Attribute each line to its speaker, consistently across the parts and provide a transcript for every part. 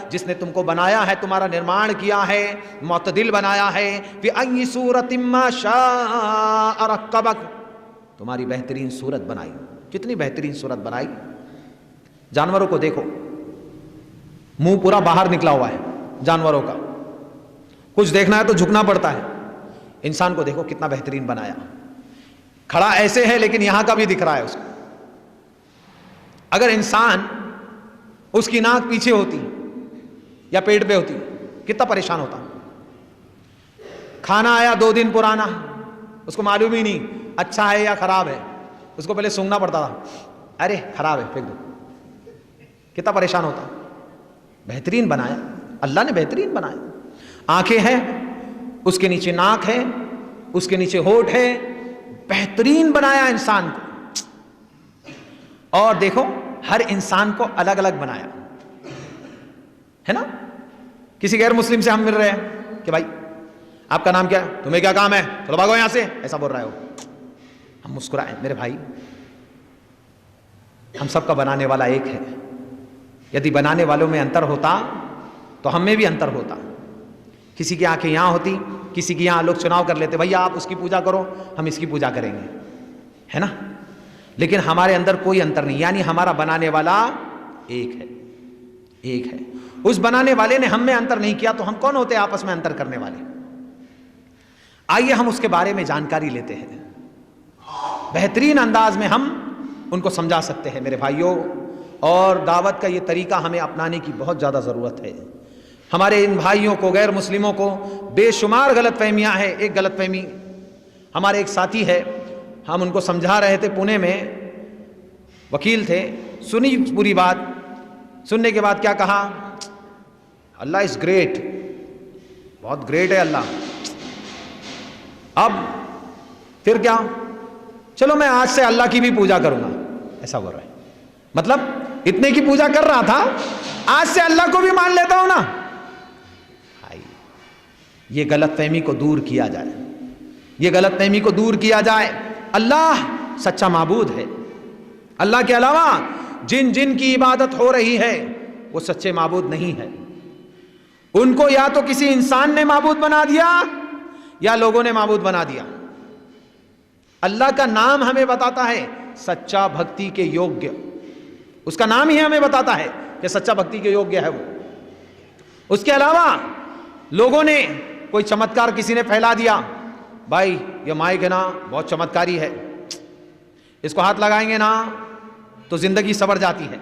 Speaker 1: جس نے تم کو بنایا ہے، تمہارا نرمان کیا ہے، معتدل بنایا ہے، فی ای صورت ما شاء رکبک، تمہاری بہترین صورت بنائی. کتنی بہترین صورت بنائی. جانوروں کو دیکھو، منہ پورا باہر نکلا ہوا ہے جانوروں کا، کچھ دیکھنا ہے تو جھکنا پڑتا ہے. انسان کو دیکھو کتنا بہترین بنایا، کھڑا ایسے ہے لیکن یہاں کا بھی دکھ رہا ہے اس کو. اگر انسان اس کی ناک پیچھے ہوتی یا پیٹ پہ ہوتی کتنا پریشان ہوتا. کھانا آیا 2 دن پرانا، اس کو معلوم ہی نہیں اچھا ہے یا خراب ہے، اس کو پہلے سونگنا پڑتا تھا، ارے خراب ہے پھینک دو. کتنا پریشان ہوتا. بہترین بنایا اللہ نے، بہترین بنایا. آنکھیں ہیں، اس کے نیچے ناک ہے، اس کے نیچے ہونٹ ہے، بہترین بنایا انسان کو. اور دیکھو ہر انسان کو الگ الگ بنایا ہے نا. کسی غیر مسلم سے ہم مل رہے ہیں کہ بھائی آپ کا نام کیا ہے، تمہیں کیا کام ہے، چلو بھاگو یہاں سے، ایسا بول رہا ہے وہ. ہم مسکرائیں، میرے بھائی ہم سب کا بنانے والا ایک ہے. یدی بنانے والوں میں انتر ہوتا تو ہم میں بھی انتر ہوتا. کسی کی آنکھیں یہاں ہوتی، کسی کی یہاں، لوگ چناؤ کر لیتے، بھائی آپ اس کی پوجا کرو ہم اس کی پوجا کریں گے، ہے نا. لیکن ہمارے اندر کوئی انتر نہیں، یعنی ہمارا بنانے والا ایک ہے، ایک ہے. اس بنانے والے نے ہم میں انتر نہیں کیا تو ہم کون ہوتے آپس میں انتر کرنے والے. آئیے ہم اس کے بارے میں جانکاری لیتے ہیں، بہترین انداز میں ہم ان کو سمجھا سکتے ہیں میرے بھائیوں. اور دعوت کا یہ طریقہ ہمیں اپنانے کی بہت زیادہ ضرورت ہے. ہمارے ان بھائیوں کو، غیر مسلموں کو بے شمار غلط فہمیاں ہیں. ایک غلط فہمی، ہمارے ایک ساتھی ہے، ہم ان کو سمجھا رہے تھے، پونے میں وکیل تھے، سنی پوری بات. سننے کے بعد کیا کہا، اللہ از گریٹ، بہت گریٹ ہے اللہ. اب پھر کیا، چلو میں آج سے اللہ کی بھی پوجا کروں گا، ایسا بول رہا ہے. مطلب اتنے کی پوجا کر رہا تھا، آج سے اللہ کو بھی مان لیتا ہوں نا. یہ غلط فہمی کو دور کیا جائے، یہ غلط فہمی کو دور کیا جائے. اللہ سچا معبود ہے. اللہ کے علاوہ جن جن کی عبادت ہو رہی ہے وہ سچے معبود نہیں ہے. ان کو یا تو کسی انسان نے معبود بنا دیا یا لوگوں نے معبود بنا دیا. اللہ کا نام ہمیں بتاتا ہے سچا بھکتی کے یوگیہ، اس کا نام ہی ہمیں بتاتا ہے کہ سچا بھکتی کے یوگیہ ہے وہ. اس کے علاوہ لوگوں نے کوئی چمتکار کسی نے پھیلا دیا، بھائی یہ مائک ہے نا بہت چمتکاری ہے، اس کو ہاتھ لگائیں گے نا تو زندگی سنور جاتی ہے،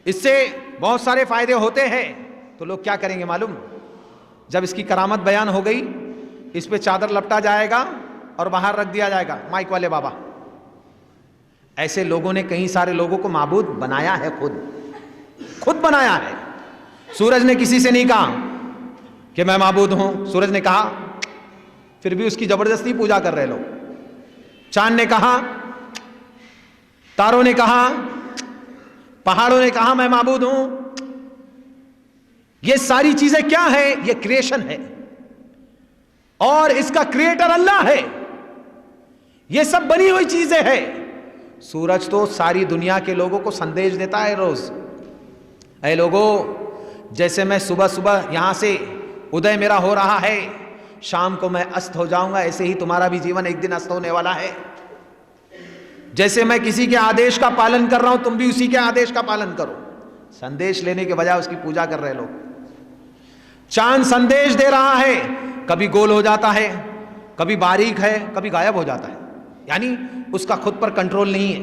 Speaker 1: اس سے بہت سارے فائدے ہوتے ہیں. تو لوگ کیا کریں گے معلوم، جب اس کی کرامت بیان ہو گئی اس پہ چادر لپٹا جائے گا اور باہر رکھ دیا جائے گا مائک والے بابا. ایسے لوگوں نے کئی سارے لوگوں کو معبود بنایا ہے، خود بنایا ہے. سورج نے کسی سے نہیں کہا کہ میں معبود ہوں، سورج نے کہا، پھر بھی اس کی زبردستی پوجا کر رہے لوگ. چاند نے کہا، تاروں نے کہا، پہاڑوں نے کہا میں معبود ہوں. یہ ساری چیزیں کیا ہے، یہ کریشن ہے اور اس کا کریٹر اللہ ہے. یہ سب بنی ہوئی چیزیں ہیں. سورج تو ساری دنیا کے لوگوں کو سندیش دیتا ہے روز. اے لوگوں، جیسے میں صبح صبح یہاں سے ادے میرا ہو رہا ہے، شام کو میں است ہو جاؤں گا، ایسے ہی تمہارا بھی جیون ایک دن است ہونے والا ہے. جیسے میں کسی کے آدیش کا پالن کر رہا ہوں تم بھی اسی کے آدیش کا پالن کرو. سندیش لینے کے بجائے اس کی پوجا کر رہے لوگ. چاند سندیش دے رہا ہے، کبھی گول ہو جاتا ہے، کبھی باریک ہے، کبھی غائب ہو جاتا ہے، یعنی اس کا خود پر کنٹرول نہیں ہے.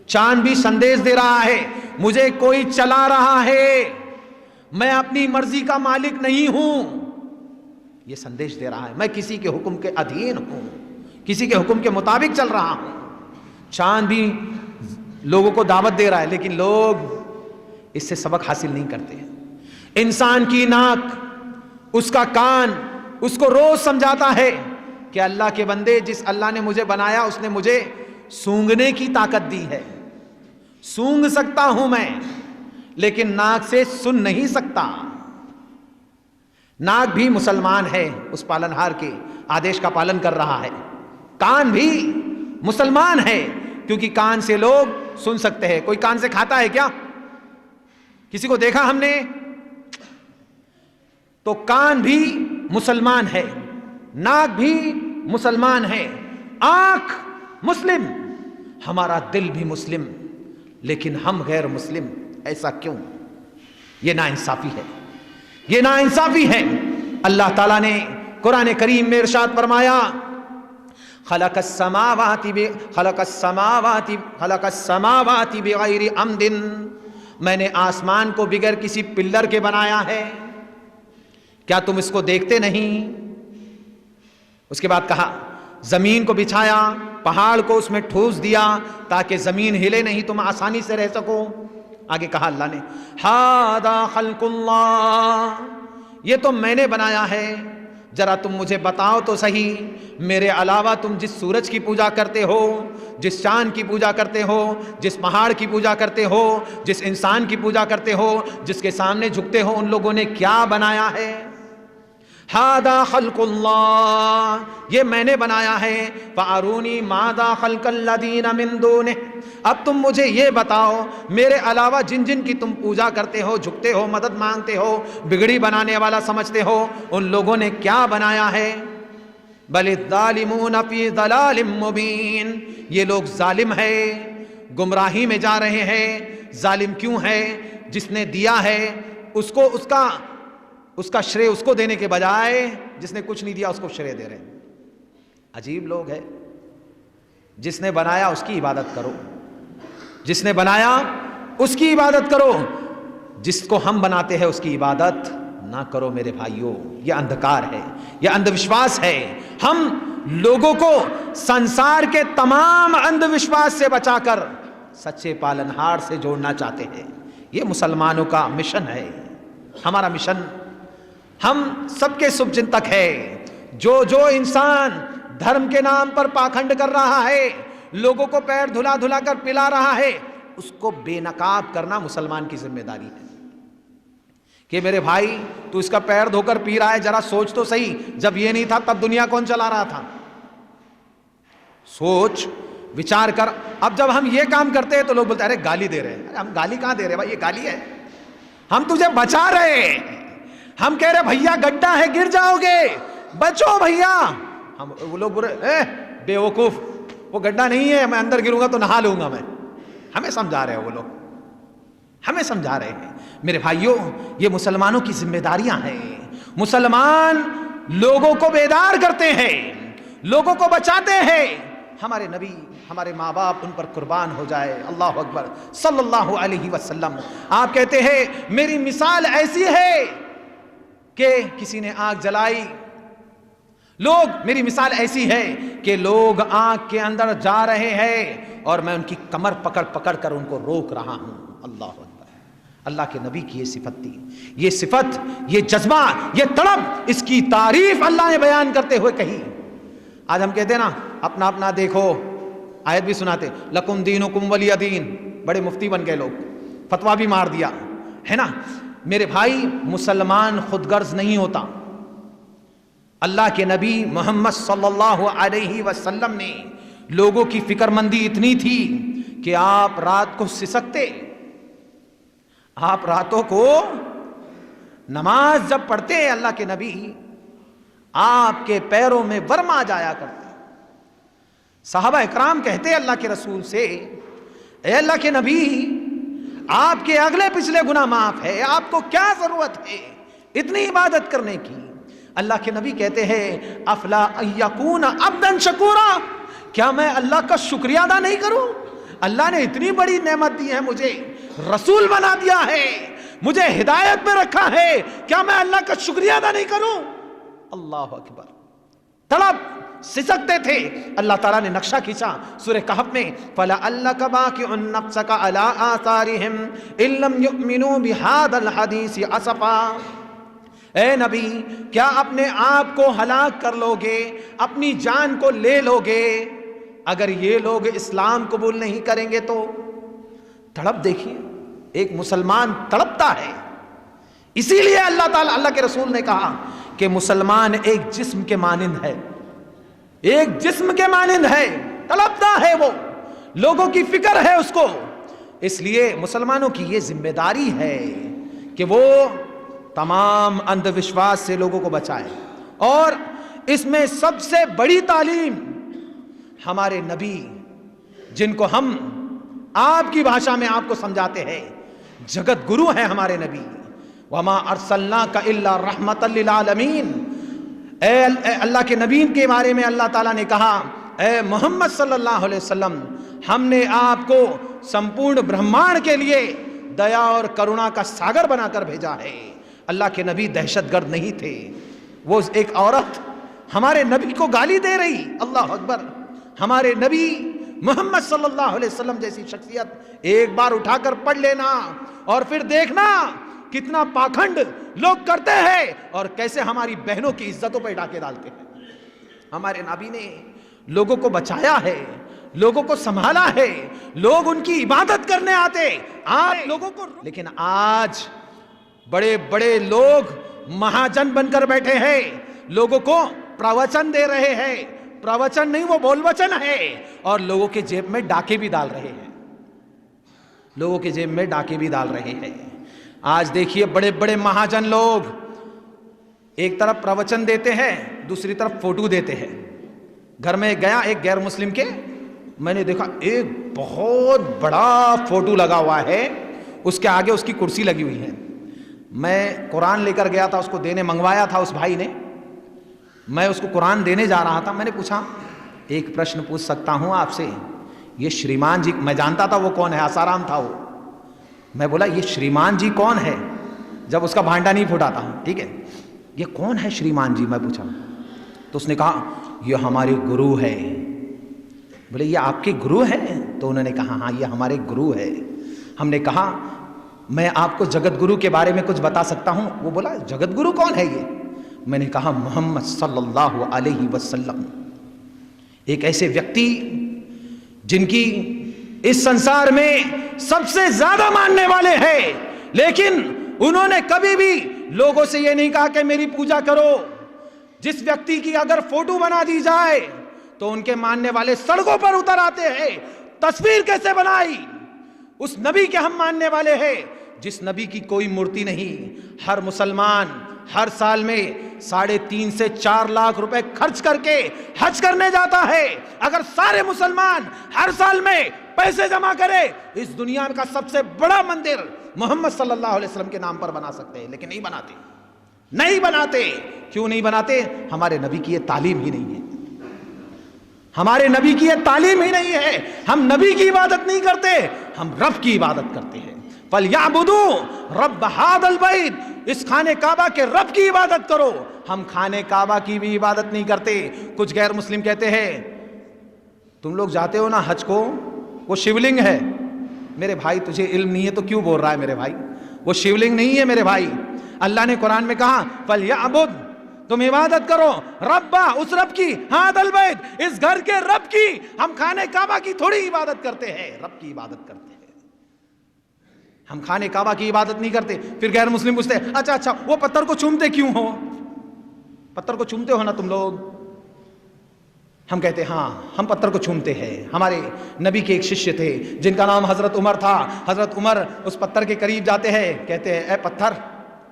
Speaker 1: چاند بھی سندیش دے رہا ہے، مجھے کوئی چلا رہا ہے، میں اپنی مرضی کا مالک نہیں ہوں. یہ سندیش دے رہا ہے، میں کسی کے حکم کے ادھین ہوں، کسی کے حکم کے مطابق چل رہا ہوں. چاند بھی لوگوں کو دعوت دے رہا ہے، لیکن لوگ اس سے سبق حاصل نہیں کرتے ہیں. انسان کی ناک، اس کا کان اس کو روز سمجھاتا ہے کہ اللہ کے بندے، جس اللہ نے مجھے بنایا اس نے مجھے سونگنے کی طاقت دی ہے. سونگ سکتا ہوں میں، لیکن ناک سے سن نہیں سکتا. ناک بھی مسلمان ہے، اس پالنہار کے آدیش کا پالن کر رہا ہے. کان بھی مسلمان ہے، کیونکہ کان سے لوگ سن سکتے ہیں. کوئی کان سے کھاتا ہے کیا؟ کسی کو دیکھا ہم نے تو کان بھی مسلمان ہے، ناک بھی مسلمان ہے، آنکھ مسلم، ہمارا دل بھی مسلم، لیکن ہم غیر مسلم. ایسا کیوں؟ یہ ناانصافی ہے، یہ ناانصافی ہے. اللہ تعالیٰ نے قرآن کریم میں ارشاد فرمایا خلق السماوات بغیر عمد، میں نے آسمان کو بغیر کسی پلر کے بنایا ہے، کیا تم اس کو دیکھتے نہیں؟ اس کے بعد کہا زمین کو بچھایا، پہاڑ کو اس میں ٹھوس دیا تاکہ زمین ہلے نہیں، تم آسانی سے رہ سکو. آگے کہا اللہ نے ھذا خلق اللہ، یہ تو میں نے بنایا ہے، ذرا تم مجھے بتاؤ تو صحیح، میرے علاوہ تم جس سورج کی پوجا کرتے ہو، جس چاند کی پوجا کرتے ہو، جس پہاڑ کی پوجا کرتے ہو، جس انسان کی پوجا کرتے ہو، جس کے سامنے جھکتے ہو، ان لوگوں نے کیا بنایا ہے؟ ھذا خلق اللہ، یہ میں نے بنایا ہے. فارونی ماذا خلق الذین من دونہ، اب تم مجھے یہ بتاؤ میرے علاوہ جن جن کی تم پوجا کرتے ہو، جھکتے ہو، مدد مانگتے ہو، بگڑی بنانے والا سمجھتے ہو، ان لوگوں نے کیا بنایا ہے؟ بل الظالمون فی ضلال مبین، یہ لوگ ظالم ہے، گمراہی میں جا رہے ہیں. ظالم کیوں ہے؟ جس نے دیا ہے اس کا شرے اس کو دینے کے بجائے جس نے کچھ نہیں دیا اس کو شرے دے رہے ہیں. عجیب لوگ ہے. جس نے بنایا اس کی عبادت کرو، جس نے بنایا اس کی عبادت کرو، جس کو ہم بناتے ہیں اس کی عبادت نہ کرو. میرے بھائیوں، یہ اندھکار ہے، یہ اندھ وشواس ہے. ہم لوگوں کو سنسار کے تمام اندھ وشواس سے بچا کر سچے پالنہار سے جوڑنا چاہتے ہیں. یہ مسلمانوں کا مشن ہے. ہمارا مشن ہم سب کے شبھ چنتک ہے. جو انسان دھرم کے نام پر پاکھنڈ کر رہا ہے، لوگوں کو پیر دھلا دھلا کر پلا رہا ہے، اس کو بے نقاب کرنا مسلمان کی ذمہ داری ہے. کہ میرے بھائی تو اس کا پیر دھو کر پی رہا ہے، ذرا سوچ تو صحیح، جب یہ نہیں تھا تب دنیا کون چلا رہا تھا؟ سوچ وچار کر. اب جب ہم یہ کام کرتے ہیں تو لوگ بولتے ہیں ارے گالی دے رہے ہیں. ہم گالی کہاں دے رہے بھائی؟ یہ گالی ہے. ہم تجھے بچا رہے ہیں. ہم کہہ رہے بھیا گڈھا ہے، گر جاؤ گے، بچو بھیا. ہم وہ لوگ برے بے وقوف، وہ گڈھا نہیں ہے، میں اندر گروں گا تو نہا لوں گا میں. ہمیں سمجھا رہے ہیں وہ لوگ، ہمیں سمجھا رہے ہیں. میرے بھائیوں، یہ مسلمانوں کی ذمہ داریاں ہیں. مسلمان لوگوں کو بیدار کرتے ہیں، لوگوں کو بچاتے ہیں. ہمارے نبی، ہمارے ماں باپ ان پر قربان ہو جائے. اللہ اکبر صلی اللہ علیہ وسلم. آپ کہتے ہیں میری مثال ایسی ہے کہ کسی نے آگ جلائی. میری مثال ایسی ہے کہ لوگ آگ کے اندر جا رہے ہیں اور میں ان کی کمر پکڑ پکڑ کر ان کو روک رہا ہوں. اللہ اکبر. اللہ کے نبی کی یہ صفت تھی، یہ صفت، یہ جذبہ، یہ تڑپ، اس کی تعریف اللہ نے بیان کرتے ہوئے کہی. آج ہم کہتے ہیں نا اپنا اپنا دیکھو، آیت بھی سناتے لکم دینکم ولی دین. بڑے مفتی بن گئے لوگ، فتویٰ بھی مار دیا ہے نا. میرے بھائی، مسلمان خود غرض نہیں ہوتا. اللہ کے نبی محمد صلی اللہ علیہ وسلم نے لوگوں کی فکر مندی اتنی تھی کہ آپ رات کو سسکتے. آپ راتوں کو نماز جب پڑھتے ہیں اللہ کے نبی، آپ کے پیروں میں ورم آ جایا کرتے. صحابہ اکرام کہتے اللہ کے رسول سے، اے اللہ کے نبی، آپ کے اگلے پچھلے گناہ معاف ہے، آپ کو کیا ضرورت ہے اتنی عبادت کرنے کی؟ اللہ کے نبی کہتے ہیں افلا یکون عبدا شکورا، کیا میں اللہ کا شکریہ ادا نہیں کروں؟ اللہ نے اتنی بڑی نعمت دی ہے، مجھے رسول بنا دیا ہے، مجھے ہدایت میں رکھا ہے، کیا میں اللہ کا شکریہ ادا نہیں کروں؟ اللہ اکبر. تڑپ سسکتے تھے. اللہ تعالیٰ نے نقشہ کھینچا سورہ کہف میں فَلَعَلَّكَ بَاقِعٌ نَفْسَكَ عَلَىٰ آثَارِهِمْ إِن لَّمْ يُؤْمِنُوا بِهَٰذَا الْحَدِيثِ أَسَفًا. اے نبی، کیا اپنے آپ کو ہلاک کر لو گے، اپنی جان کو لے لو گے اگر یہ لوگ اسلام قبول نہیں کریں گے تو؟ تڑپ دیکھیے، ایک مسلمان تڑپتا ہے. اسی لیے اللہ تعالیٰ، اللہ کے رسول نے کہا کہ مسلمان ایک جسم کے مانند ہے، ایک جسم کے مانند ہے. تڑپتا ہے، وہ لوگوں کی فکر ہے اس کو، اس لیے مسلمانوں کی یہ ذمہ داری ہے کہ وہ تمام اندھ وشواس سے لوگوں کو بچائے. اور اس میں سب سے بڑی تعلیم ہمارے نبی، جن کو ہم آپ کی بھاشا میں آپ کو سمجھاتے ہیں، جگت گرو ہیں ہمارے نبی. وما ارسلناک الا رحمتا للعالمین. اے اللہ کے نبی کے بارے میں اللہ تعالیٰ نے کہا، اے محمد صلی اللہ علیہ وسلم، ہم نے آپ کو سمپورن برہمانڈ کے لیے دیا اور کرونا کا ساگر بنا کر بھیجا ہے. اللہ کے نبی دہشت گرد نہیں تھے. وہ ایک عورت ہمارے نبی کو گالی دے رہی، اللہ اکبر. ہمارے نبی محمد صلی اللہ علیہ وسلم جیسی شخصیت ایک بار اٹھا کر پڑھ لینا اور پھر دیکھنا کتنا پاکھنڈ لوگ کرتے ہیں اور کیسے ہماری بہنوں کی عزتوں پہ ڈاکے ڈالتے ہیں. ہمارے نبی نے لوگوں کو بچایا ہے، لوگوں کو سنبھالا ہے. لوگ ان کی عبادت کرنے آتے آپ لوگوں کو، لیکن آج بڑے بڑے لوگ مہاجن بن کر بیٹھے ہیں، لوگوں کو پروچن دے رہے ہیں. پروچن نہیں، وہ بول وچن ہے. اور لوگوں کے جیب میں ڈاکے بھی ڈال رہے ہیں، لوگوں کے جیب میں ڈاکے بھی ڈال رہے ہیں. آج دیکھیے بڑے بڑے مہاجن لوگ ایک طرف پروچن دیتے ہیں، دوسری طرف فوٹو دیتے ہیں. گھر میں گیا ایک غیر مسلم کے، میں نے دیکھا ایک بہت بڑا فوٹو لگا ہوا ہے، اس کے آگے اس کی کرسی لگی ہوئی ہے. میں قرآن لے کر گیا تھا، اس کو دینے منگوایا تھا اس بھائی نے. میں اس کو قرآن دینے جا رہا تھا. میں نے پوچھا ایک پرشن پوچھ سکتا ہوں آپ سے؟ یہ شریمان جی، میں جانتا تھا وہ کون ہے، آسارام تھا وہ. میں بولا یہ شریمان جی کون ہے، جب اس کا بھانڈا نہیں پھوٹا تھا. ٹھیک ہے، یہ کون ہے شریمان جی؟ میں پوچھا تو اس نے کہا یہ ہمارے گرو ہے. بولے یہ آپ کے گرو ہے؟ تو انہوں نے کہا ہاں یہ ہمارے گرو ہے. ہم نے کہا میں آپ کو جگت گرو کے بارے میں کچھ بتا سکتا ہوں. وہ بولا جگت گرو کون ہے یہ؟ میں نے کہا محمد صلی اللہ علیہ وسلم، ایک ایسے ویکتی جن کی اس سنسار میں سب سے زیادہ ماننے والے ہیں، لیکن انہوں نے کبھی بھی لوگوں سے یہ نہیں کہا کہ میری پوجا کرو. جس ویکتی کی اگر فوٹو بنا دی جائے تو ان کے ماننے والے سڑکوں پر اتر آتے ہیں. تصویر کیسے بنائی؟ اس نبی کے ہم ماننے والے ہیں جس نبی کی کوئی مورتی نہیں. ہر مسلمان ہر سال میں 3.5 سے 4 لاکھ روپے خرچ کر کے حج کرنے جاتا ہے. اگر سارے مسلمان ہر سال میں پیسے جمع کرے، اس دنیا کا سب سے بڑا مندر محمد صلی اللہ علیہ وسلم کے نام پر بنا سکتے ہیں، لیکن نہیں بناتے. نہیں بناتے. کیوں نہیں بناتے؟ ہمارے نبی کی یہ تعلیم ہی نہیں ہے. ہمارے نبی کی یہ تعلیم ہی نہیں ہے. ہم نبی کی عبادت نہیں کرتے، ہم رب کی عبادت کرتے ہیں. فَلْيَعْبُدُوا رَبَّ هَذَا الْبَيْتِ، اس خانے کعبہ کے رب کی عبادت کرو. ہم خانے کعبہ کی بھی عبادت نہیں کرتے. کچھ غیر مسلم کہتے ہیں تم لوگ جاتے ہو نا حج کو، وہ شیولنگ ہے. میرے بھائی تجھے علم نہیں ہے تو کیوں بول رہا ہے میرے بھائی؟ وہ شیولنگ نہیں ہے میرے بھائی. اللہ نے قرآن میں کہا فَلْيَعْبُدْ، تم عبادت کرو ربا، اس رب کی، ہاذا البیت، اس گھر کے رب کی. ہم خانے کعبہ کی تھوڑی عبادت کرتے ہیں، رب کی عبادت کرتے ہیں. ہم خانے کعبہ کی عبادت نہیں کرتے. پھر غیر مسلم پوچھتے اچھا وہ پتھر کو چومتے کیوں ہو؟ پتھر کو چومتے ہو نا تم لوگ؟ ہم کہتے ہاں ہم پتھر کو چومتے ہیں. ہمارے نبی کے ایک ششیہ تھے جن کا نام حضرت عمر تھا. حضرت عمر اس پتھر کے قریب جاتے ہیں، کہتے ہیں اے پتھر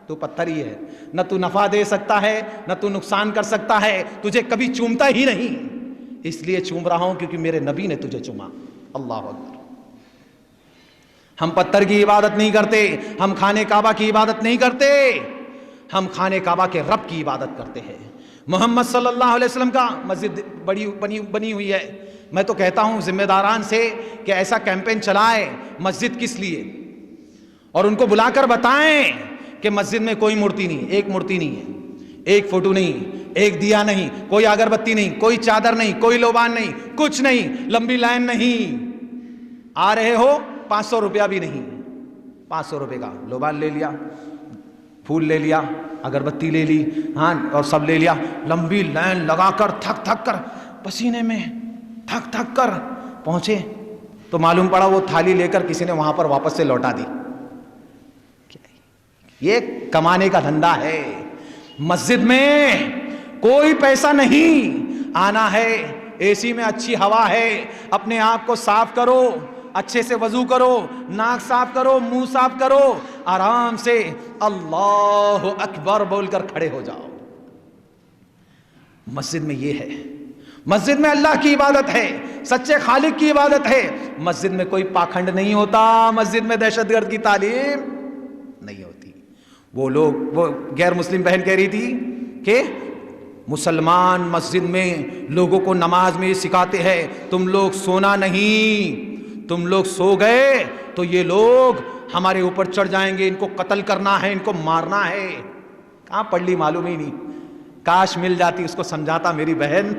Speaker 1: تو پتھر ہی ہے، نہ تو نفع دے سکتا ہے نہ تو نقصان کر سکتا ہے، تجھے کبھی چومتا ہی نہیں، اس لیے چوم رہا ہوں کیونکہ میرے نبی نے تجھے چوما. اللہ اکبر. ہم پتھر کی عبادت نہیں کرتے، ہم خانے کعبہ کی عبادت نہیں کرتے، ہم خانے کعبہ کے رب کی عبادت کرتے ہیں. محمد صلی اللہ علیہ وسلم کا مسجد بنی ہوئی ہے. میں تو کہتا ہوں ذمہ داران سے کہ ایسا کیمپین چلائے مسجد کس لیے، اور ان کو بلا کر بتائیں کہ مسجد میں کوئی مورتی نہیں، ایک مورتی نہیں ہے، ایک فوٹو نہیں، ایک دیا نہیں، کوئی اگربتی نہیں، کوئی چادر نہیں، کوئی لوبان نہیں، کچھ نہیں، لمبی لائن نہیں. آ رہے ہو 500 روپیہ بھی نہیں، 500 روپے کا لوبان لے لیا، پھول لے لیا، اگربتی لے لی، ہاں اور سب لے لیا. لمبی لائن لگا کر تھک تھک کر پسینے میں تھک تھک کر پہنچے تو معلوم پڑا وہ تھالی لے کر کسی نے وہاں پر واپس سے لوٹا دی. یہ کمانے کا دھندا ہے. مسجد میں کوئی پیسہ نہیں، آنا ہے اے سی میں اچھی ہوا ہے، اپنے آپ کو صاف کرو، اچھے سے وضو کرو, ناک صاف کرو, منہ صاف کرو, آرام سے اللہ اکبر بول کر کھڑے ہو جاؤ. مسجد میں یہ ہے, مسجد میں اللہ کی عبادت ہے, سچے خالق کی عبادت ہے. مسجد میں کوئی پاکھنڈ نہیں ہوتا, مسجد میں دہشت گرد کی تعلیم نہیں ہوتی. وہ غیر مسلم بہن کہہ رہی تھی کہ مسلمان مسجد میں لوگوں کو نماز میں یہ سکھاتے ہیں تم لوگ سونا نہیں, تم لوگ سو گئے تو یہ لوگ ہمارے اوپر چڑھ جائیں گے, ان کو قتل کرنا ہے, ان کو مارنا ہے. کہاں پڑھ لی معلوم ہی نہیں. کاش مل جاتی, اس کو سمجھاتا میری بہن,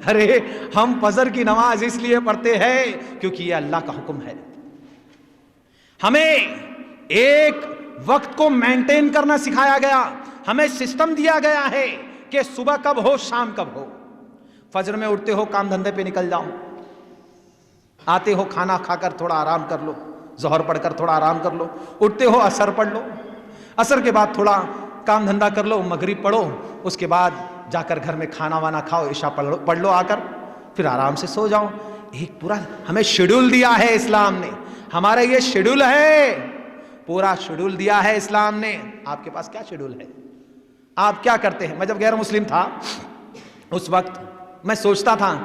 Speaker 1: ارے ہم فجر کی نماز اس لیے پڑھتے ہیں کیونکہ یہ اللہ کا حکم ہے. ہمیں ایک وقت کو مینٹین کرنا سکھایا گیا, ہمیں سسٹم دیا گیا ہے کہ صبح کب ہو شام کب ہو. فجر میں اٹھتے ہو کام دھندے پہ نکل جاؤ, آتے ہو کھانا کھا کر تھوڑا آرام کر لو, ظہر پڑھ کر تھوڑا آرام کر لو, اٹھتے ہو عصر پڑھ لو, عصر کے بعد تھوڑا کام دھندا کر لو, مغرب پڑھو, اس کے بعد جا کر گھر میں کھانا وانا کھاؤ, عشاء پڑھ لو آ کر, پھر آرام سے سو جاؤ. ایک پورا ہمیں شیڈول دیا ہے اسلام نے, ہمارا یہ شیڈول ہے, پورا شیڈول دیا ہے اسلام نے. آپ کے پاس کیا شیڈول ہے؟ آپ کیا کرتے ہیں؟ میں جب غیر مسلم تھا اس وقت میں سوچتا تھا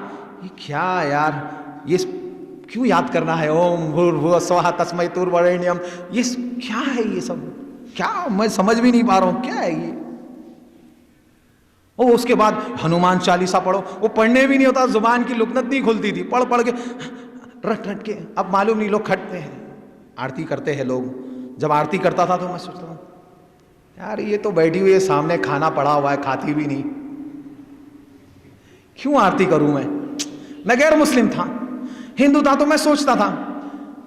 Speaker 1: یہ کیا یار, یہ کیوں یاد کرنا ہے اوم بھوربھووہ سوہا تسمیتور وریಣ್یم, یہ کیا ہے یہ سب, کیا میں سمجھ بھی نہیں پا رہا ہوں کیا ہے یہ. اس کے بعد ہنومان چالیسا پڑھو, وہ پڑھنے بھی نہیں ہوتا, زبان کی لکنت نہیں کھلتی تھی, پڑھ پڑھ کے رٹ رٹ کے. اب معلوم نہیں لوگ کھٹتے ہیں, آرتی کرتے ہیں لوگ. جب آرتی کرتا تھا تو میں سوچتا ہوں یار یہ تو بیٹھی ہوئی ہے سامنے, کھانا پڑا ہوا ہے, کھاتی بھی نہیں, کیوں آرتی کروں میں. میں غیر مسلم تھا, ہندو تھا تو میں سوچتا تھا.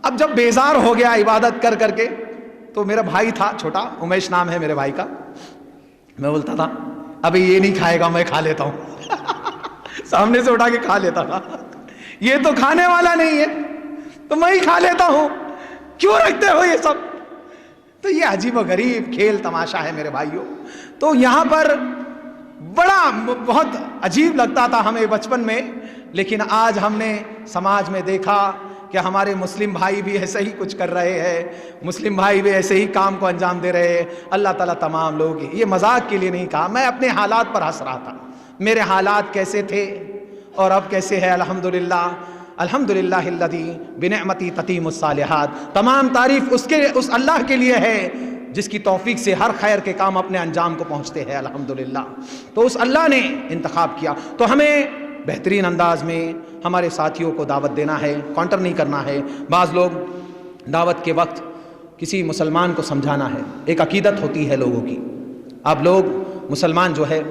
Speaker 1: اب جب بیزار ہو گیا عبادت کر کر کے, تو میرا بھائی تھا چھوٹا, امیش نام ہے میرے بھائی کا, میں بولتا تھا ابھی یہ نہیں کھائے گا میں کھا لیتا ہوں. سامنے سے اٹھا کے کھا لیتا تھا, یہ تو کھانے والا نہیں ہے تو میں ہی کھا لیتا ہوں, کیوں رکھتے ہو یہ سب. تو یہ عجیب و غریب کھیل تماشا ہے میرے بھائیوں. تو یہاں پر بڑا بہت عجیب لگتا تھا ہمیں بچپن میں, لیکن آج ہم نے سماج میں دیکھا کہ ہمارے مسلم بھائی بھی ایسے ہی کچھ کر رہے ہیں, مسلم بھائی بھی ایسے ہی کام کو انجام دے رہے ہیں. اللہ تعالیٰ تمام لوگ, یہ مذاق کے لیے نہیں کہا, میں اپنے حالات پر ہنس رہا تھا. میرے حالات کیسے تھے اور اب کیسے ہے. الحمدللہ الحمدللہ الذی بنعمتی تتیم الصالحات. تمام تعریف اس اللہ کے لیے ہے جس کی توفیق سے ہر خیر کے کام اپنے انجام کو پہنچتے ہیں. الحمدللہ. تو اس اللہ نے انتخاب کیا, تو ہمیں بہترین انداز میں ہمارے ساتھیوں کو دعوت دینا ہے, کاؤنٹر نہیں کرنا ہے. بعض لوگ دعوت کے وقت کسی مسلمان کو سمجھانا ہے, ایک عقیدت ہوتی ہے لوگوں کی. اب لوگ مسلمان جو ہے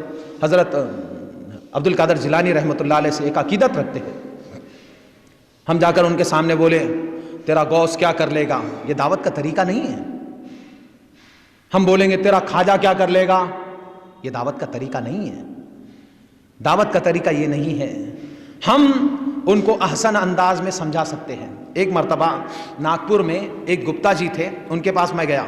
Speaker 1: حضرت عبد القادر جیلانی رحمۃ اللہ علیہ سے ایک عقیدت رکھتے ہیں. ہم جا کر ان کے سامنے بولے تیرا غوث کیا کر لے گا, یہ دعوت کا طریقہ نہیں ہے. ہم بولیں گے تیرا خواجہ کیا کر لے گا, یہ دعوت کا طریقہ نہیں ہے. دعوت کا طریقہ یہ نہیں ہے. ہم ان کو احسن انداز میں سمجھا سکتے ہیں. ایک مرتبہ ناگپور میں ایک گپتا جی تھے, ان کے پاس میں گیا.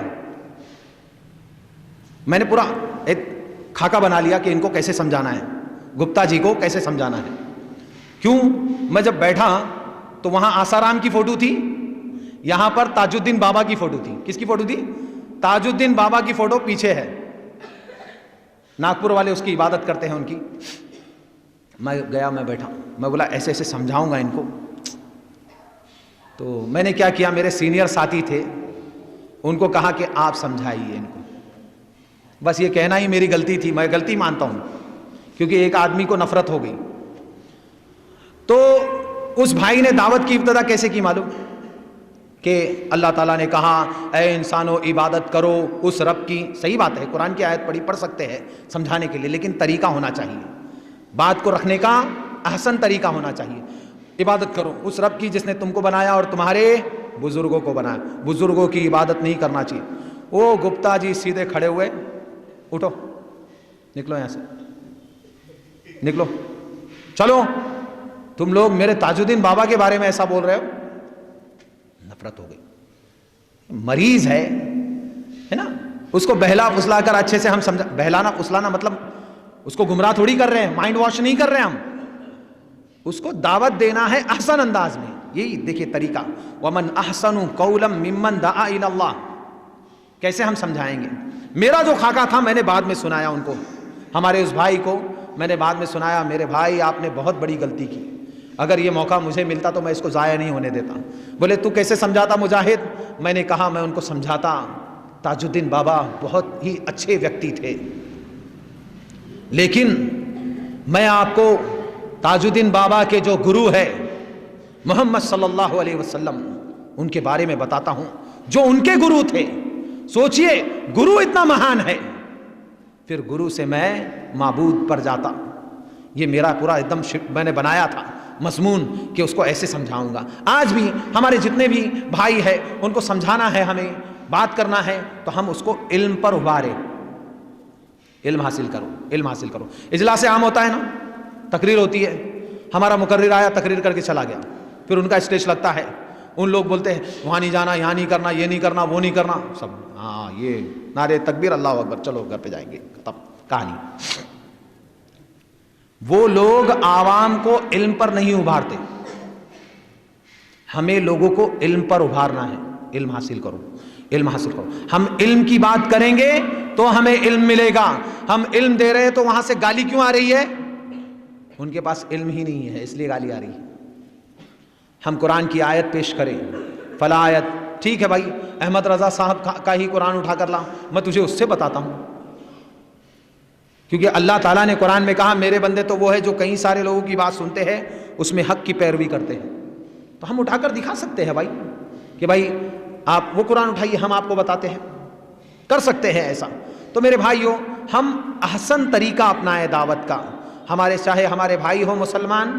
Speaker 1: میں نے پورا ایک خاکہ بنا لیا کہ ان کو کیسے سمجھانا ہے, گپتا جی کو کیسے سمجھانا ہے. کیوں, میں جب بیٹھا تو وہاں آسارام کی فوٹو تھی, یہاں پر تاج الدین بابا کی فوٹو تھی. کس کی فوٹو تھی؟ تاج الدین بابا کی فوٹو پیچھے ہے. ناگپور والے اس کی عبادت کرتے ہیں ان کی. میں گیا, میں بیٹھا, میں بولا ایسے ایسے سمجھاؤں گا ان کو. تو میں نے کیا کیا, میرے سینئر ساتھی تھے, ان کو کہا کہ آپ سمجھائیے ان کو. بس یہ کہنا ہی میری غلطی تھی, میں غلطی مانتا ہوں, کیونکہ ایک آدمی کو نفرت ہو گئی. تو اس بھائی نے دعوت کی ابتدا کیسے کی معلوم, کہ اللہ تعالیٰ نے کہا اے انسانوں عبادت کرو اس رب کی. صحیح بات ہے, قرآن کی آیت پڑھ سکتے ہیں سمجھانے کے لیے, لیکن طریقہ ہونا چاہیے, بات کو رکھنے کا احسن طریقہ ہونا چاہیے. عبادت کرو اس رب کی جس نے تم کو بنایا اور تمہارے بزرگوں کو بنایا. بزرگوں کی عبادت نہیں کرنا چاہیے. وہ گپتا جی سیدھے کھڑے ہوئے, اٹھو نکلو یہاں سے, نکلو, چلو, تم لوگ میرے تاج الدین بابا کے بارے میں ایسا بول رہے ہو. نفرت ہو گئی. مریض ہے نا, اس کو بہلا پھسلا کر اچھے سے ہم سمجھا. بہلانا پھسلانا مطلب اس کو گمراہ تھوڑی کر رہے ہیں, مائنڈ واش نہیں کر رہے ہم, اس کو دعوت دینا ہے احسن انداز میں. یہی دیکھیے طریقہ، ومن احسن قولا ممن دعا الی اللہ، کیسے ہم سمجھائیں گے؟ میرا جو خاکہ تھا میں نے بعد میں سنایا ان کو، ہمارے اس بھائی کو میں نے بعد میں سنایا، میرے بھائی آپ نے بہت بڑی غلطی کی، اگر یہ موقع مجھے ملتا تو میں اس کو ضائع نہیں ہونے دیتا۔ بولے تو کیسے سمجھاتا مجاہد؟ میں نے کہا میں ان کو سمجھاتا، تاج الدین بابا بہت ہی اچھے ویکتی تھے، لیکن میں آپ کو تاج الدین بابا کے جو گرو ہے محمد صلی اللہ علیہ وسلم، ان کے بارے میں بتاتا ہوں، جو ان کے گرو تھے۔ سوچئے گرو اتنا مہان ہے، پھر گرو سے میں معبود پر جاتا۔ یہ میرا پورا ایک دم میں نے بنایا تھا مضمون کہ اس کو ایسے سمجھاؤں گا۔ آج بھی ہمارے جتنے بھی بھائی ہیں ان کو سمجھانا ہے، ہمیں بات کرنا ہے تو ہم اس کو علم پر ابھارے، علم حاصل کرو، علم حاصل کرو۔ اجلاس عام ہوتا ہے نا، تقریر ہوتی ہے، ہمارا مقرر آیا تقریر کر کے چلا گیا، پھر ان کا اسٹیج لگتا ہے، ان لوگ بولتے ہیں وہاں نہیں جانا، یہاں نہیں کرنا، یہ نہیں کرنا، وہ نہیں کرنا، سب ہاں یہ نعرے تکبیر اللہ اکبر، چلو گھر پہ جائیں گے، ختم کہانی۔ وہ لوگ عوام کو علم پر نہیں ابھارتے، ہمیں لوگوں کو علم پر ابھارنا ہے۔ علم حاصل کرو، علم حاصل کرو۔ ہم علم کی بات کریں گے تو ہمیں علم ملے گا۔ ہم علم دے رہے ہیں تو وہاں سے گالی کیوں آ رہی ہے؟ ان کے پاس علم ہی نہیں ہے، اس لیے گالی آ رہی ہے۔ ہم قرآن کی آیت پیش کریں، فلا آیت، ٹھیک ہے بھائی احمد رضا صاحب کا ہی قرآن اٹھا کر لا، میں تجھے اس سے بتاتا ہوں، کیونکہ اللہ تعالیٰ نے قرآن میں کہا میرے بندے تو وہ ہے جو کئی سارے لوگوں کی بات سنتے ہیں، اس میں حق کی پیروی کرتے ہیں۔ تو ہم اٹھا کر دکھا سکتے ہیں بھائی کہ بھائی آپ وہ قرآن اٹھائیے، ہم آپ کو بتاتے ہیں، کر سکتے ہیں ایسا۔ تو میرے بھائیوں، ہم احسن طریقہ اپنائیں دعوت کا، ہمارے چاہے ہمارے بھائی ہو مسلمان،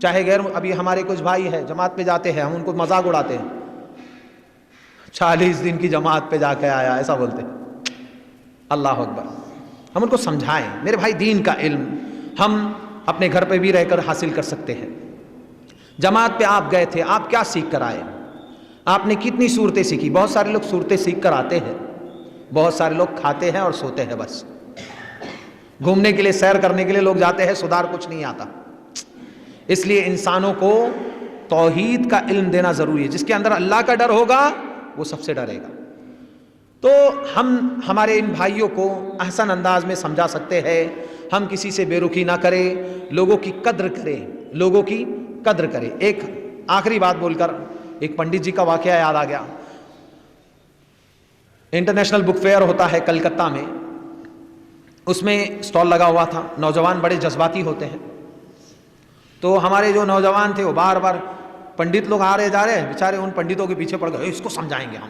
Speaker 1: چاہے غیر، ابھی ہمارے کچھ بھائی ہیں جماعت پہ جاتے ہیں، ہم ان کو مذاق اڑاتے ہیں، 40 دن کی جماعت پہ جا کے آیا ایسا بولتے ہیں، اللہ اکبر۔ ہم ان کو سمجھائیں میرے بھائی دین کا علم ہم اپنے گھر پہ بھی رہ کر حاصل کر سکتے ہیں۔ جماعت پہ آپ گئے تھے، آپ کیا سیکھ کر آئے؟ آپ نے کتنی صورتیں سیکھی؟ بہت سارے لوگ صورتیں سیکھ کر آتے ہیں، بہت سارے لوگ کھاتے ہیں اور سوتے ہیں، بس گھومنے کے لیے سیر کرنے کے لیے لوگ جاتے ہیں، سدھار کچھ نہیں آتا۔ اس لیے انسانوں کو توحید کا علم دینا ضروری ہے، جس کے اندر اللہ کا ڈر ہوگا وہ سب سے ڈرے گا۔ تو ہم ہمارے ان بھائیوں کو احسن انداز میں سمجھا سکتے ہیں، ہم کسی سے بے رخی نہ کریں، لوگوں کی قدر کریں، لوگوں کی قدر کریں۔ ایک آخری بات بول کر ایک پنڈت جی کا واقعہ یاد آ گیا۔ انٹرنیشنل بک فیئر ہوتا ہے کلکتہ میں، اس میں اسٹال لگا ہوا تھا، نوجوان بڑے جذباتی ہوتے ہیں، تو ہمارے جو نوجوان تھے وہ بار بار پنڈت لوگ آ رہے جا رہے ہیں، بیچارے ان پنڈتوں کے پیچھے پڑ گئے، اس کو سمجھائیں گے ہم،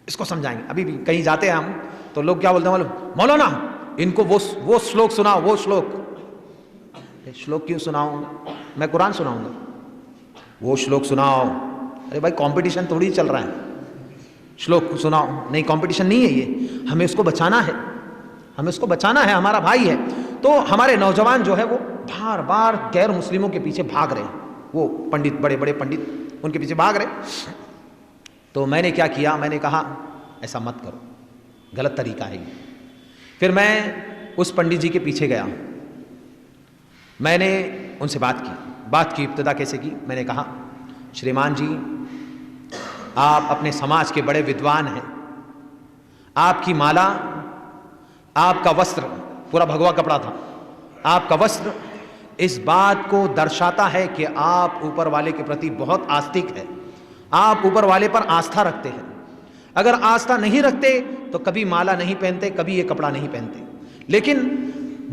Speaker 1: اس کو سمجھائیں گے۔ ابھی بھی کہیں جاتے ہیں ہم تو لوگ کیا بولتے ہیں معلوم؟ مولانا ان کو وہ شلوک سناؤ، وہ شلوک کیوں سناؤں؟ میں قرآن سناؤں گا، وہ شلوک سناؤ۔ ارے بھائی کمپٹیشن تھوڑی چل رہا ہے، شلوک سناؤ نہیں، کمپٹیشن نہیں ہے یہ، ہمیں اس کو بچانا ہے، ہمیں اس کو بچانا ہے، ہمارا بھائی ہے۔ تو ہمارے نوجوان جو ہے وہ بار بار غیر مسلموں کے پیچھے بھاگ رہے ہیں، وہ پنڈت، بڑے بڑے پنڈت ان کے پیچھے بھاگ رہے۔ تو میں نے کیا کیا، میں نے کہا ایسا مت کرو، غلط طریقہ ہے یہ۔ پھر میں اس پنڈت جی کے پیچھے گیا، میں نے ان سے بات کی ابتدا کیسے کی؟ میں نے کہا شریمان جی آپ اپنے سماج کے بڑے ودوان ہیں، آپ کی مالا، آپ کا وسطر پورا بھگوا کپڑا تھا، آپ کا وسطر اس بات کو درشاتا ہے کہ آپ اوپر والے کے پرتی بہت آستک ہے، آپ اوپر والے پر آستھا رکھتے ہیں۔ اگر آستھا نہیں رکھتے تو کبھی مالا نہیں پہنتے، کبھی یہ کپڑا نہیں پہنتے۔ لیکن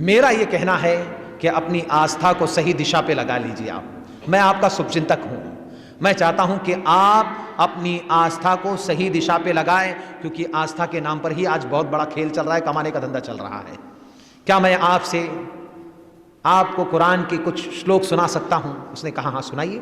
Speaker 1: میرا یہ کہنا ہے کہ اپنی آستھا کو صحیح دشا پہ لگا لیجیے آپ۔ میں آپ کا شبھ چنتک ہوں، میں چاہتا ہوں کہ آپ اپنی آستھا کو صحیح دشا پہ لگائیں، کیونکہ آستھا کے نام پر ہی آج بہت بڑا کھیل چل رہا ہے، کمانے کا دھندا چل رہا ہے۔ کیا میں آپ کو قرآن کے کچھ شلوک سنا سکتا ہوں؟ اس نے کہا ہاں سنائیے۔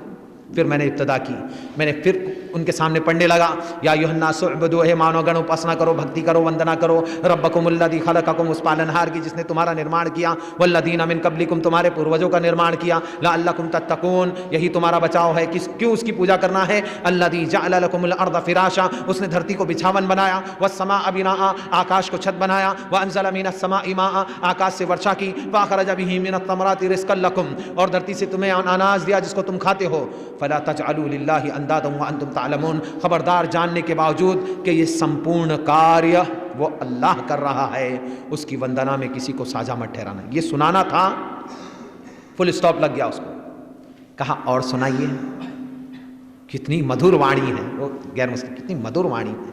Speaker 1: پھر میں نے ابتدا کی، میں نے پھر ان کے سامنے پڑھنے لگا، یا ایھا الناس اعبدوا، ہے مانو گن اپاسنا کرو، بھکتی کرو، وندنا کرو، ربکم الذی خلقکم، اس پالنہار کی جس نے تمہارا نرمان کیا، والذین من قبلکم، تمہارے پوروجوں کا نرمان کیا، لعلکم تتقون، یہی تمہارا بچاؤ ہے۔ کیوں اس کی پوجا کرنا ہے؟ الذی جعل لکم الارض فراشا، اس نے دھرتی کو بچھاون بنایا، والسماء بناء، آکاش کو چھت بنایا، وانزل من السماء ماء، آکاش سے ورشا کی، فاخرج بہ من الثمرات رزقا لکم، اور دھرتی سے تمہیں اناج دیا جس کو تم کھاتے ہو، فلا تجعلوا للہ اندادا وانتم تعلمون، خبردار جاننے کے باوجود کہ یہ سمپورن کاریہ وہ اللہ کر رہا ہے، اس کی وندنا میں کسی کو ساجھا مت ٹھہرانا۔ یہ سنانا تھا، فل اسٹاپ لگ گیا اس کو، کہا اور سنائیے۔ کتنی مدھر وانی ہے، وہ غیر مسلم کتنی مدھر وانی ہے،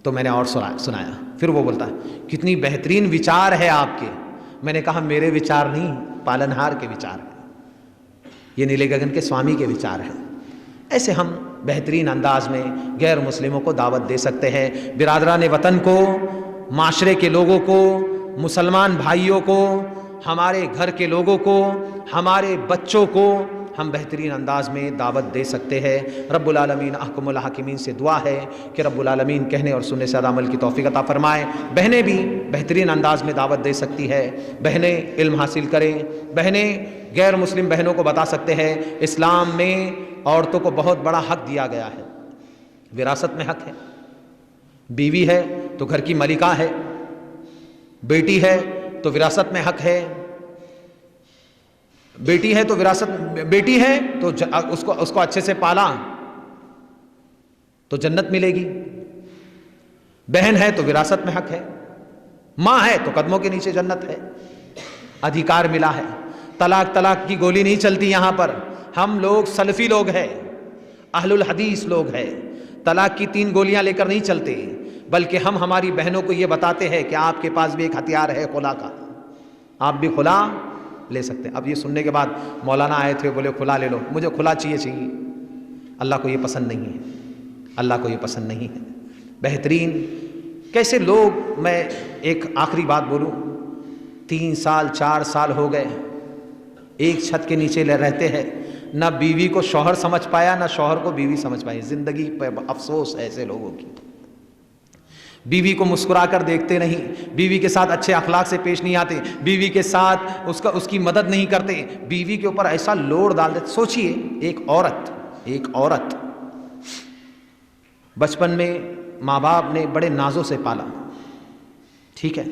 Speaker 1: تو میں نے اور سنایا۔ پھر وہ بولتا ہے کتنی بہترین وچار ہے آپ کے۔ میں نے کہا میرے وچار نہیں، پالنہار کے وچار ہیں، یہ نیلے گگن کے سوامی کے وچار ہیں۔ ایسے ہم بہترین انداز میں غیر مسلموں کو دعوت دے سکتے ہیں، برادران وطن کو، معاشرے کے لوگوں کو، مسلمان بھائیوں کو، ہمارے گھر کے لوگوں کو، ہمارے بچوں کو ہم بہترین انداز میں دعوت دے سکتے ہیں۔ رب العالمین احکم الحاکمین سے دعا ہے کہ رب العالمین کہنے اور سننے سے زیادہ عمل کی توفیق عطا فرمائے۔ بہنیں بھی بہترین انداز میں دعوت دے سکتی ہے، بہنیں علم حاصل کریں، بہنیں غیر مسلم بہنوں کو بتا سکتے ہیں اسلام میں عورتوں کو بہت بڑا حق دیا گیا ہے، وراثت میں حق ہے۔ بیوی ہے تو گھر کی ملکہ ہے، بیٹی ہے تو وراثت میں حق ہے، بیٹی ہے تو وراثت، بیٹی ہے تو اس کو اچھے سے پالا تو جنت ملے گی، بہن ہے تو وراثت میں حق ہے، ماں ہے تو قدموں کے نیچے جنت ہے، ادھیکار ملا ہے۔ طلاق کی گولی نہیں چلتی یہاں پر، ہم لوگ سلفی لوگ ہیں، اہل الحدیث لوگ ہیں، طلاق کی 3 گولیاں لے کر نہیں چلتے، بلکہ ہم ہماری بہنوں کو یہ بتاتے ہیں کہ آپ کے پاس بھی ایک ہتھیار ہے خلا کا، آپ بھی خلا لے سکتے ہیں۔ اب یہ سننے کے بعد مولانا آئے تھے، بولے کھلا لے لو، مجھے کھلا چاہیے۔ اللہ کو یہ پسند نہیں ہے، اللہ کو یہ پسند نہیں ہے۔ بہترین کیسے لوگ، میں ایک آخری بات بولوں، 3 سال 4 سال ہو گئے ایک چھت کے نیچے رہتے ہیں، نہ بیوی کو شوہر سمجھ پایا نہ شوہر کو بیوی سمجھ پائی۔ زندگی پہ افسوس ہے ایسے لوگوں کی۔ بیوی کو مسکرا کر دیکھتے نہیں، بیوی کے ساتھ اچھے اخلاق سے پیش نہیں آتے، بیوی کے ساتھ اس کی مدد نہیں کرتے، بیوی کے اوپر ایسا لوڈ ڈال دیتے۔ سوچئے ایک عورت بچپن میں ماں باپ نے بڑے نازوں سے پالا، ٹھیک ہے،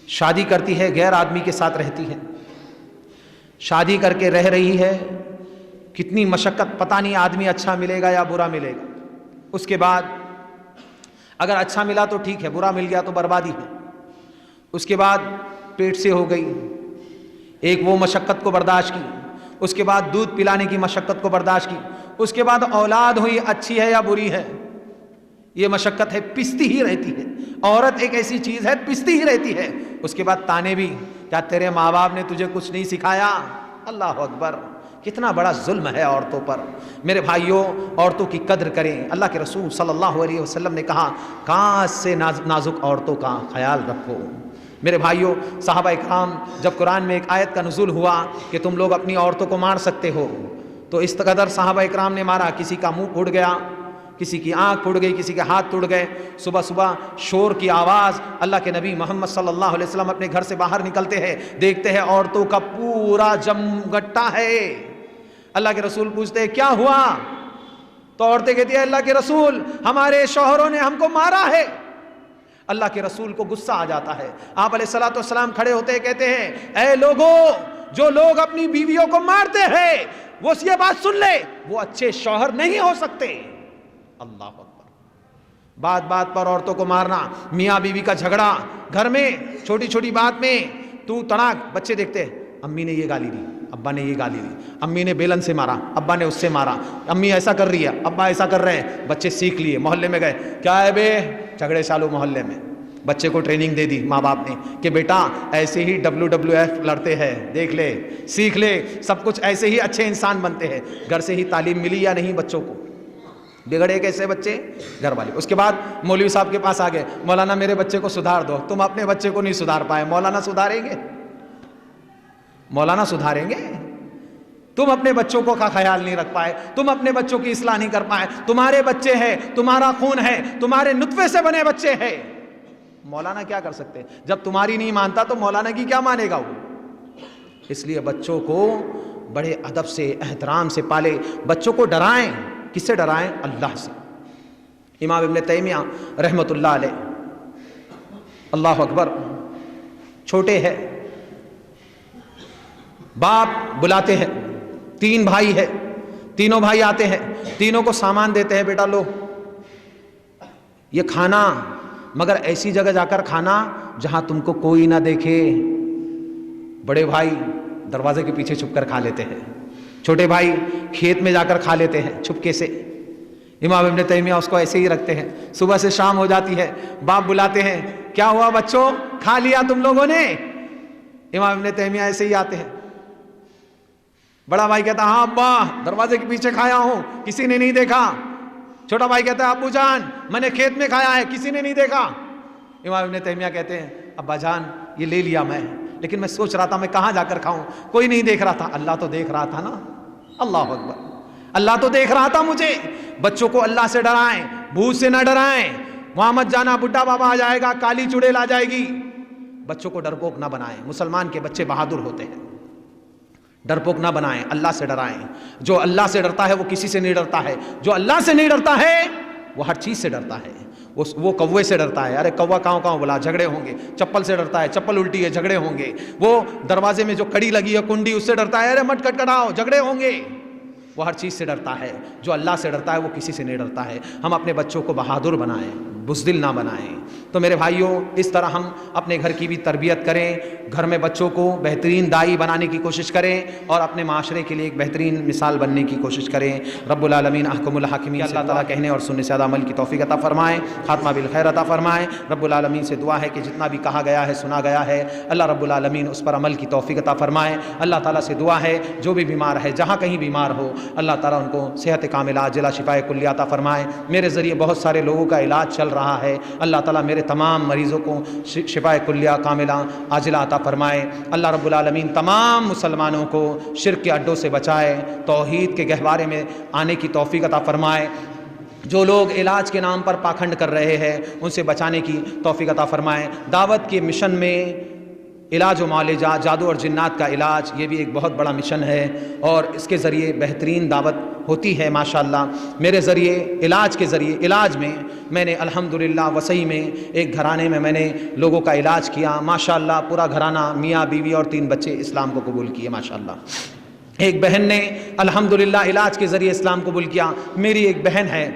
Speaker 1: شادی کرتی ہے، غیر آدمی کے ساتھ رہتی ہے، شادی کر کے رہ رہی ہے، کتنی مشقت، پتہ نہیں آدمی اچھا ملے گا یا برا ملے گا۔ اس کے بعد اگر اچھا ملا تو ٹھیک ہے، برا مل گیا تو بربادی ہے۔ اس کے بعد پیٹ سے ہو گئی، ایک وہ مشقت کو برداشت کی، اس کے بعد دودھ پلانے کی مشقت کو برداشت کی، اس کے بعد اولاد ہوئی، اچھی ہے یا بری ہے، یہ مشقت ہے، پستی ہی رہتی ہے۔ عورت ایک ایسی چیز ہے پستی ہی رہتی ہے۔ اس کے بعد تانے بھی، کیا تیرے ماں باپ نے تجھے کچھ نہیں سکھایا؟ اللہ اکبر، کتنا بڑا ظلم ہے عورتوں پر۔ میرے بھائیوں، عورتوں کی قدر کریں۔ اللہ کے رسول صلی اللہ علیہ وسلم نے کہا کاش سے نازک عورتوں کا خیال رکھو۔ میرے بھائیوں، صحابہ اکرام، جب قرآن میں ایک آیت کا نزول ہوا کہ تم لوگ اپنی عورتوں کو مار سکتے ہو، تو اس قدر صحابہ اکرام نے مارا، کسی کا منہ پھوٹ گیا، کسی کی آنکھ پھوٹ گئی، کسی کے ہاتھ ٹوٹ گئے۔ صبح صبح شور کی آواز، اللہ کے نبی محمد صلی اللہ علیہ وسلم اپنے گھر سے باہر نکلتے ہیں، دیکھتے ہیں عورتوں کا پورا جمگٹا ہے۔ اللہ کے رسول پوچھتے ہیں کیا ہوا؟ تو عورتیں کہتی ہیں اللہ کے رسول، ہمارے شوہروں نے ہم کو مارا ہے۔ اللہ کے رسول کو غصہ آ جاتا ہے، آپ علیہ الصلوۃ والسلام کھڑے ہوتے ہیں، کہتے ہیں اے لوگوں، جو لوگ اپنی بیویوں کو مارتے ہیں وہ یہ بات سن لے، وہ اچھے شوہر نہیں ہو سکتے۔ اللہ اکبر، بات بات پر عورتوں کو مارنا، میاں بیوی کا جھگڑا گھر میں، چھوٹی چھوٹی بات میں تو تڑاک، بچے دیکھتے ہیں امی نے یہ گالی دی، ابا نے یہ گالی دی، امی نے بیلن سے مارا، ابا نے اس سے مارا، امی ایسا کر رہی ہے، ابا ایسا کر رہے ہیں، بچے سیکھ لیے، محلے میں گئے، کیا ہے بے، جھگڑے چالو محلے میں۔ بچے کو ٹریننگ دے دی ماں باپ نے کہ بیٹا ایسے ہی WWF لڑتے ہیں، دیکھ لے، سیکھ لے، سب کچھ ایسے ہی اچھے انسان بنتے ہیں۔ گھر سے ہی تعلیم ملی یا نہیں بچوں کو؟ بگڑے کیسے بچے؟ گھر والے۔ اس کے بعد مولوی صاحب کے پاس آ گئے، مولانا میرے بچے کو سدھار دو۔ تم اپنے بچے کو نہیں سدھار پائے، مولانا سدھاریں گے؟ مولانا سدھاریں گے؟ تم اپنے بچوں کو کا خیال نہیں رکھ پائے، تم اپنے بچوں کی اصلاح نہیں کر پائے، تمہارے بچے ہیں، تمہارا خون ہے، تمہارے نطفے سے بنے بچے ہیں، مولانا کیا کر سکتے؟ جب تمہاری نہیں مانتا تو مولانا کی کیا مانے گا وہ؟ اس لیے بچوں کو بڑے ادب سے، احترام سے پالے، بچوں کو ڈرائیں۔ کس سے ڈرائیں؟ اللہ سے۔ امام ابن تیمیہ رحمۃ اللہ علیہ، اللہ اکبر، چھوٹے ہیں، باپ بلاتے ہیں، 3 بھائی ہے، تینوں بھائی آتے ہیں، تینوں کو سامان دیتے ہیں، بیٹا لو یہ کھانا، مگر ایسی جگہ جا کر کھانا جہاں تم کو کوئی نہ دیکھے۔ بڑے بھائی دروازے کے پیچھے چھپ کر کھا لیتے ہیں، چھوٹے بھائی کھیت میں جا کر کھا لیتے ہیں چھپکے سے۔ امام ابن تیمیہ اس کو ایسے ہی رکھتے ہیں، صبح سے شام ہو جاتی ہے، باپ بلاتے ہیں، کیا ہوا بچوں کھا لیا تم لوگوں نے؟ امام ابن تیمیہ ایسے ہی آتے ہیں، بڑا بھائی کہتا ہاں ابا دروازے کے پیچھے کھایا ہوں، کسی نے نہیں دیکھا۔ چھوٹا بھائی کہتا ہے ابو جان میں نے کھیت میں کھایا ہے، کسی نے نہیں دیکھا۔ امام ابن تیمیہ کہتے ہیں ابا جان یہ لے لیا میں، لیکن میں سوچ رہا تھا میں کہاں جا کر کھاؤں، کوئی نہیں دیکھ رہا تھا، اللہ تو دیکھ رہا تھا نا۔ اللہ اکبر، اللہ تو دیکھ رہا تھا مجھے۔ بچوں کو اللہ سے ڈرائیں، بھوت سے نہ ڈرائیں، وہاں مت جانا بڈھا بابا آ جائے گا، کالی چڑیل آ جائے گی۔ بچوں کو ڈرپوک نہ بنائیں، مسلمان کے بچے بہادر ہوتے ہیں، ڈرپوک نہ بنائیں، اللہ سے ڈرائیں۔ جو اللہ سے ڈرتا ہے وہ کسی سے نہیں ڈرتا ہے، جو اللہ سے نہیں ڈرتا ہے وہ ہر چیز سے ڈرتا ہے۔ وہ کوے سے ڈرتا ہے، ارے کوا کاؤں بلا جھگڑے ہوں گے، چپل سے ڈرتا ہے، چپل الٹی ہے جھگڑے ہوں گے، وہ دروازے میں جو کڑی لگی ہے کنڈی اس سے ڈرتا ہے، ارے مت کٹکھٹاؤ جھگڑے ہوں گے۔ وہ ہر چیز سے ڈرتا ہے، جو اللہ سے ڈرتا ہے وہ کسی سے نہیں ڈرتا ہے۔ ہم اپنے بچوں کو بہادر بنائیں، بزدل نہ بنائیں۔ تو میرے بھائیوں اس طرح ہم اپنے گھر کی بھی تربیت کریں، گھر میں بچوں کو بہترین داعی بنانے کی کوشش کریں اور اپنے معاشرے کے لیے ایک بہترین مثال بننے کی کوشش کریں۔ رب العالمین احکم الحاکمین، اللہ تعالیٰ کہنے اور سننے سے زیادہ عمل کی توفیق عطا فرمائیں، خاتمہ بالخیر عطا فرمائیں۔ رب العالمین سے دعا ہے کہ جتنا بھی کہا گیا ہے سنا گیا ہے اللہ رب العالمین اس پر عمل کی توفیق عطا فرمائیں۔ اللہ تعالیٰ سے دعا ہے جو بھی بیمار ہے جہاں کہیں بیمار ہو اللہ تعالیٰ ان کو صحت کاملہ عاجلہ شفاء کلیہ عطا فرمائے۔ میرے ذریعے بہت سارے لوگوں کا علاج چل رہا ہے، اللہ تعالیٰ میرے تمام مریضوں کو شفاء کلیہ کاملہ عاجلہ عطا فرمائے۔ اللہ رب العالمین تمام مسلمانوں کو شرک کے اڈوں سے بچائے، توحید کے گہوارے میں آنے کی توفیق عطا فرمائے۔ جو لوگ علاج کے نام پر پاکھنڈ کر رہے ہیں ان سے بچانے کی توفیق عطا فرمائے۔ دعوت کے مشن میں علاج و معالجہ، جادو اور جنات کا علاج، یہ بھی ایک بہت بڑا مشن ہے اور اس کے ذریعے بہترین دعوت ہوتی ہے ماشاءاللہ۔ میرے ذریعے علاج میں میں نے الحمدللہ وسئی میں ایک گھرانے میں میں نے لوگوں کا علاج کیا، ماشاءاللہ پورا گھرانہ میاں بیوی اور 3 بچے اسلام کو قبول کیے ماشاءاللہ۔ ایک بہن نے الحمدللہ علاج کے ذریعے اسلام قبول کیا۔ میری ایک بہن ہے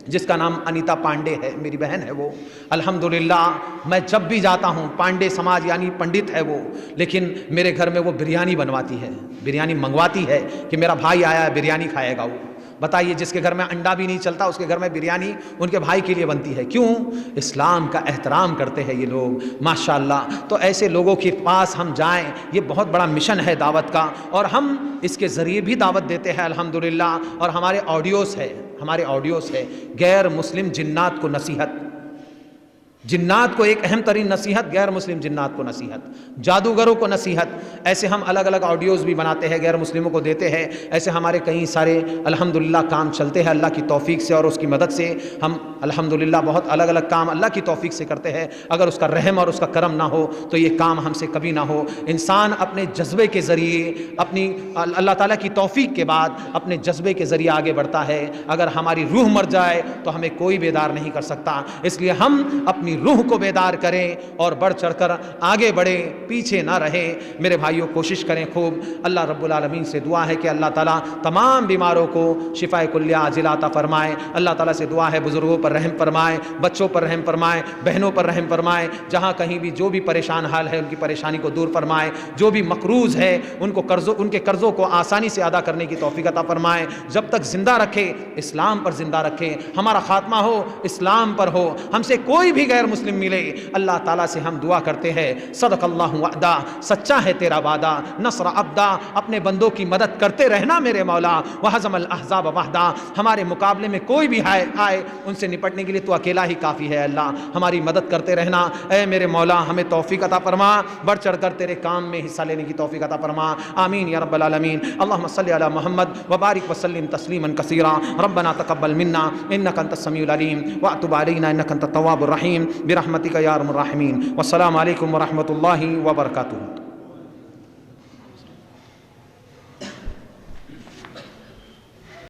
Speaker 1: جس کا نام انیتا پانڈے ہے، میری بہن ہے وہ، الحمدللہ میں جب بھی جاتا ہوں، پانڈے سماج یعنی پنڈت ہے وہ، لیکن میرے گھر میں وہ بریانی بنواتی ہے، بریانی منگواتی ہے کہ میرا بھائی آیا ہے بریانی کھائے گا وہ۔ بتائیے جس کے گھر میں انڈا بھی نہیں چلتا اس کے گھر میں بریانی ان کے بھائی کے لیے بنتی ہے، کیوں؟ اسلام کا احترام کرتے ہیں یہ لوگ ماشاءاللہ۔ تو ایسے لوگوں کے پاس ہم جائیں، یہ بہت بڑا مشن ہے دعوت کا، اور ہم اس کے ذریعے بھی دعوت دیتے ہیں الحمدللہ۔ اور ہمارے آڈیوز ہے غیر مسلم جنات کو نصیحت، جنات کو ایک اہم ترین نصیحت، غیر مسلم جنات کو نصیحت، جادوگروں کو نصیحت۔ ایسے ہم الگ الگ آڈیوز بھی بناتے ہیں، غیر مسلموں کو دیتے ہیں۔ ایسے ہمارے کئی سارے الحمدللہ کام چلتے ہیں اللہ کی توفیق سے اور اس کی مدد سے۔ ہم الحمدللہ بہت الگ الگ کام اللہ کی توفیق سے کرتے ہیں، اگر اس کا رحم اور اس کا کرم نہ ہو تو یہ کام ہم سے کبھی نہ ہو۔ انسان اپنے جذبے کے ذریعے، اپنی اللہ تعالیٰ کی توفیق کے بعد اپنے جذبے کے ذریعے آگے بڑھتا ہے۔ اگر ہماری روح مر جائے تو ہمیں کوئی بیدار نہیں کر سکتا، اس لیے ہم اپنی روح کو بیدار کریں اور بڑھ چڑھ کر آگے بڑھیں، پیچھے نہ رہیں۔ میرے بھائیوں کوشش کریں خوب۔ اللہ رب العالمین سے دعا ہے کہ اللہ تعالیٰ تمام بیماروں کو شفاء کلیہ عاجلہ عطا فرمائے۔ اللہ تعالیٰ سے دعا ہے بزرگوں پر رحم فرمائے، بچوں پر رحم فرمائے، بہنوں پر رحم فرمائے، جہاں کہیں بھی جو بھی پریشان حال ہے ان کی پریشانی کو دور فرمائے، جو بھی مقروض ہے ان کے قرضوں کو آسانی سے ادا کرنے کی توفیق عطا فرمائے۔ جب تک زندہ رکھے اسلام پر زندہ رکھے، ہمارا خاتمہ ہو اسلام پر ہو، ہم سے کوئی بھی غیر مسلم ملے اللہ تعالیٰ سے ہم دعا کرتے ہیں صدق اللہ وعدہ، سچا ہے تیرا وعدہ، نصر عبدہ، اپنے بندوں کی مدد کرتے رہنا میرے مولا، وہزم الاحزاب وحدہ، ہمارے مقابلے میں کوئی بھی آئے ان سے نپٹنے کے لیے تو اکیلا ہی کافی ہے اللہ، ہماری مدد کرتے رہنا اے میرے مولا، ہمیں توفیق عطا فرما، بڑھ چڑھ کر تیرے کام میں حصہ لینے کی توفیق عطا فرما، آمین یا رب العالمین۔ اللہم صلی علی محمد وبارک وسلم تسلیما کثیرا، ربنا تقبل منا انک انت السمیع العلیم واتب علینا انک انت التواب الرحیم برحمتک یا ارحم الراحمین۔ والسلام علیکم ورحمۃ اللہ وبرکاتہ۔